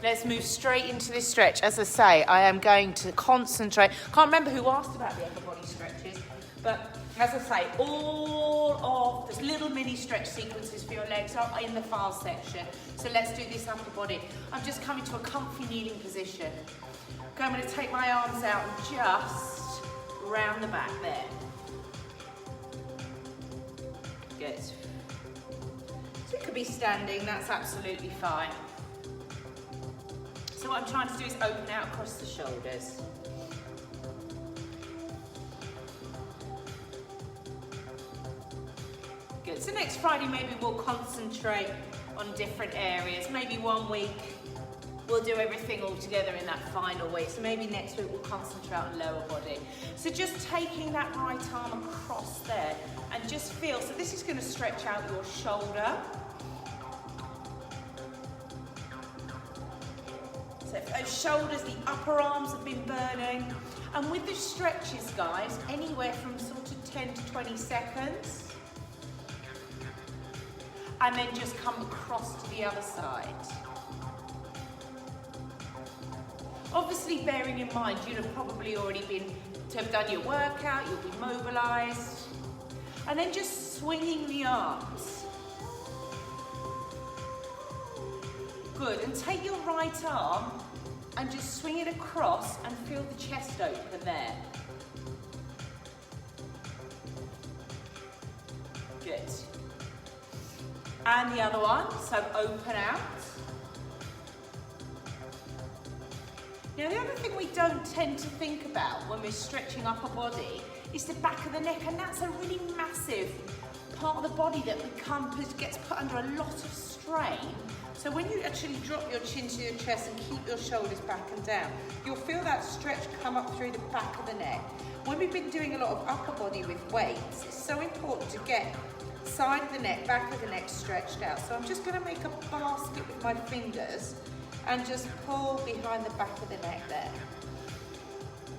let's move straight into this stretch. As I say, I am going to concentrate. Can't remember who asked about the upper body stretches, but as I say, all of the little mini stretch sequences for your legs are in the file section. So let's do this upper body. I'm just coming to a comfy kneeling position. Okay, I'm going to take my arms out and just round the back there. Good. So it could be standing, that's absolutely fine. So what I'm trying to do is open out across the shoulders. Good, so next Friday maybe we'll concentrate on different areas. Maybe 1 week we'll do everything all together in that final week. So maybe next week we'll concentrate on lower body. So just taking that right arm across there and just feel, so this is going to stretch out your shoulder. So if those shoulders, the upper arms have been burning. And with the stretches, guys, anywhere from sort of 10 to 20 seconds. And then just come across to the other side. Obviously, bearing in mind, you'd have probably already been to have done your workout, you'll be mobilized. And then just swinging the arms. Good, and take your right arm and just swing it across and feel the chest open there. Good. And the other one, so open out. Now the other thing we don't tend to think about when we're stretching upper body is the back of the neck, and that's a really massive part of the body that gets put under a lot of strain. So when you actually drop your chin to your chest and keep your shoulders back and down, you'll feel that stretch come up through the back of the neck. When we've been doing a lot of upper body with weights, it's so important to get side of the neck, back of the neck stretched out. So I'm just going to make a basket with my fingers and just pull behind the back of the neck there.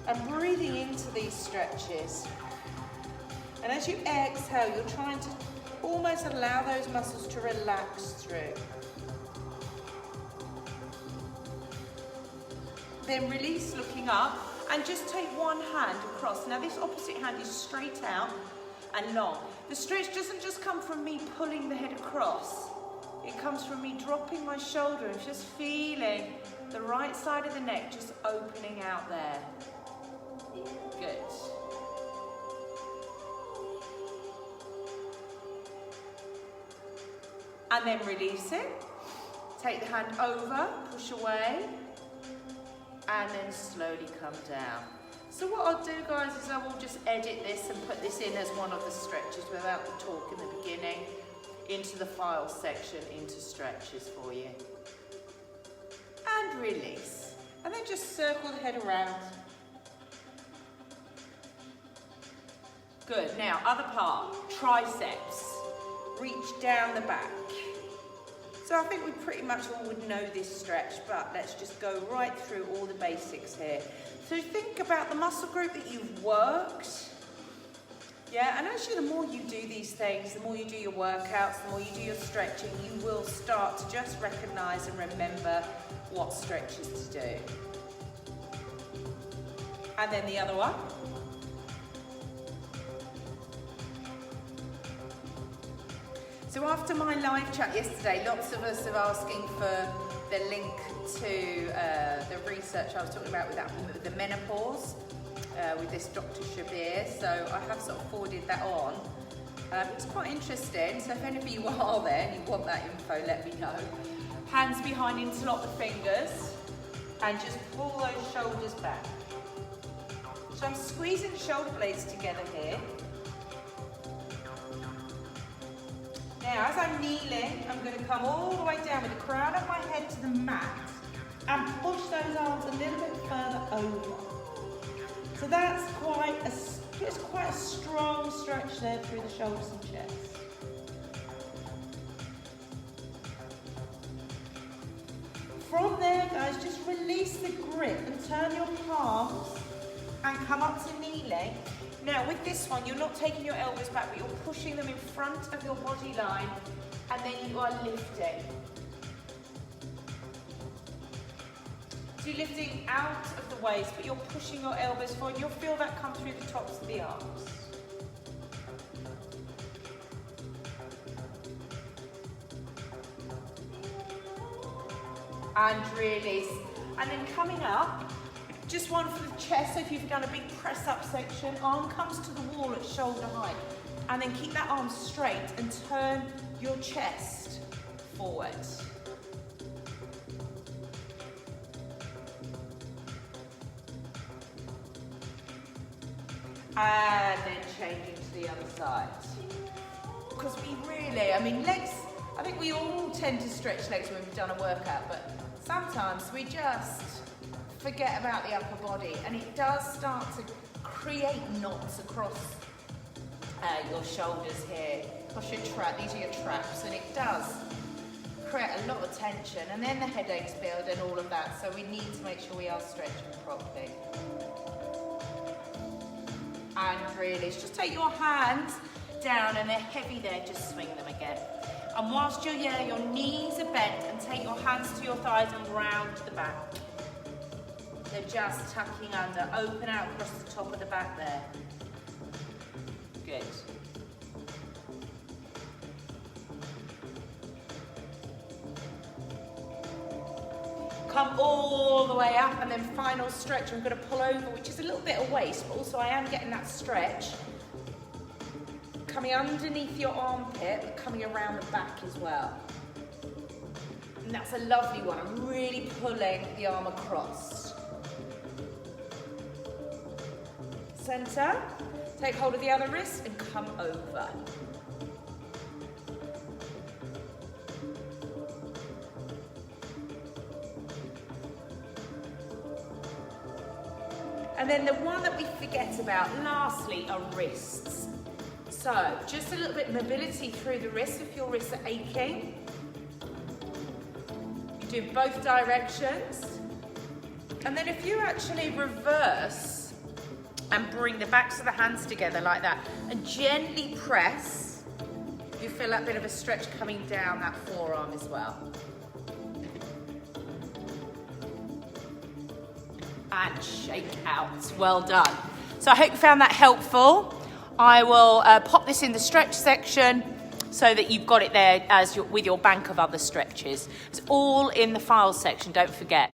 And breathing into these stretches. And as you exhale, you're trying to almost allow those muscles to relax through. Then release, looking up, and just take one hand across. Now this opposite hand is straight out and long. The stretch doesn't just come from me pulling the head across. It comes from me dropping my shoulder and just feeling the right side of the neck just opening out there. Good. And then release it. Take the hand over, push away, and then slowly come down. So what I'll do, guys, is I will just edit this and put this in as one of the stretches without the talk in the beginning, into the file section, into stretches for you. And release. And then just circle the head around. Good. Now, other part, triceps. Reach down the back. So I think we pretty much all would know this stretch, but let's just go right through all the basics here. So think about the muscle group that you've worked. Yeah, and actually the more you do these things, the more you do your workouts, the more you do your stretching, you will start to just recognize and remember what stretches to do. And then the other one. So after my live chat yesterday, lots of us are asking for the link to the research I was talking about with the menopause, with this Dr. Shabir. So I have sort of forwarded that on. It's quite interesting, so if any of you are there and you want that info, let me know. Hands behind, interlock the fingers, and just pull those shoulders back. So I'm squeezing the shoulder blades together here. Now, as I'm kneeling, I'm going to come all the way down with the crown of my head to the mat and push those arms a little bit further over. So that's quite a strong stretch there through the shoulders and chest. From there, guys, just release the grip and turn your palms and come up to kneeling. Now with this one, you're not taking your elbows back, but you're pushing them in front of your body line, and then you are lifting. So you're lifting out of the waist, but you're pushing your elbows forward. You'll feel that come through the tops of the arms. And release. And then coming up, just one for the chest. So if you've done a big press up section, arm comes to the wall at shoulder height. And then keep that arm straight and turn your chest forward. And then changing to the other side. Because we really, I mean, legs, I think we all tend to stretch legs when we've done a workout, but sometimes we just forget about the upper body, and it does start to create knots across your shoulders here, across your trap. These are your traps, and it does create a lot of tension, and then the headaches build and all of that, so we need to make sure we are stretching properly. And release. Just take your hands down, and they're heavy there, just swing them again. And whilst you're here, your knees are bent, and take your hands to your thighs and round the back. They're just tucking under, open out across the top of the back there. Good. Come all the way up, and then final stretch. I'm going to pull over, which is a little bit of waist, but also I am getting that stretch. Coming underneath your armpit, but coming around the back as well. And that's a lovely one. I'm really pulling the arm across. Center. Take hold of the other wrist and come over. And then the one that we forget about, lastly, are wrists. So, just a little bit of mobility through the wrists if your wrists are aching. You do both directions. And then if you actually reverse and bring the backs of the hands together like that and gently press, you feel that bit of a stretch coming down that forearm as well. And shake out. Well done. So I hope you found that helpful. I will pop this in the stretch section so that you've got it there with your bank of other stretches. It's all in the files section, don't forget.